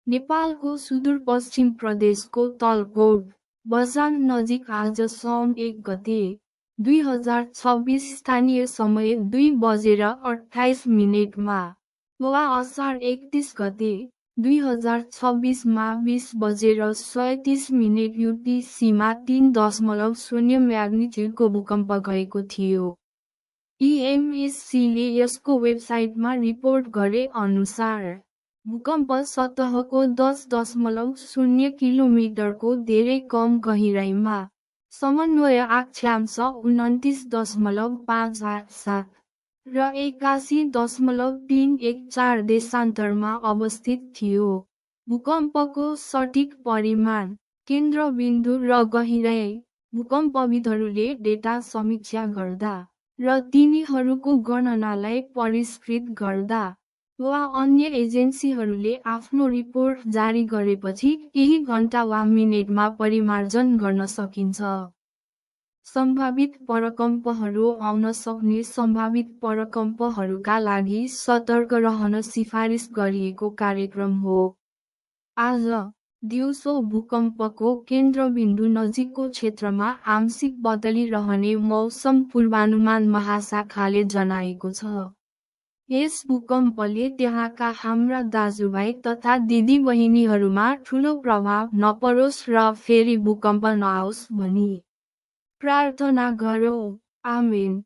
नेपालको सुदूरपश्चिम प्रदेशको तलकोट बझाङ नजिक आज साउन 1 गते 2026 स्थानीय समय 2:28 वा असार 31 गते 2026 मा 20:37 UTC-मा 3.0 म्याग्निट्युडको भूकम्प गएको थियो। EMSC-ले यसको वेबसाइटमा रिपोर्ट गरे अनुसार भूकम्प सतहको 10.0 किलोमिटरको धेरै कम गहिराइमा समन्वय अक्षांश 29.587 र 81.314 देशान्तरमा अवस्थित थियो। भूकम्पको सठिक परिमाण, केन्द्रबिन्दु र गहिराई भूकम्पविदहरूले डेटा समीक्षा गर्दा र तिनीहरूको गणनालाई परिष्कृत गर्दा वा अन्य एजेन्सीहरूले आफ्नो रिपोर्ट जारी गरेपछि केही घण्टा वा मिनेटमा परिमार्जन गर्न सकिन्छ। सम्भावित परकम्पहरू आउन सक्ने सम्भावित परकम्पहरूका लागि सतर्क रहन सिफारिस गरिएको कार्यक्रम हो। आज दिउँसो भूकम्पको केन्द्रबिन्दु नजिकको क्षेत्रमा आंशिक बदली रहने मौसम पूर्वानुमान महाशाखाले जनाएको छ। यस भूकम्पले त्यहाँका हाम्रा दाजुभाइ तथा दिदीबहिनीहरूमा ठूलो प्रभाव नपरोस् र फेरि भूकम्प नआओस् भनी प्रार्थना गरौँ। आमेन।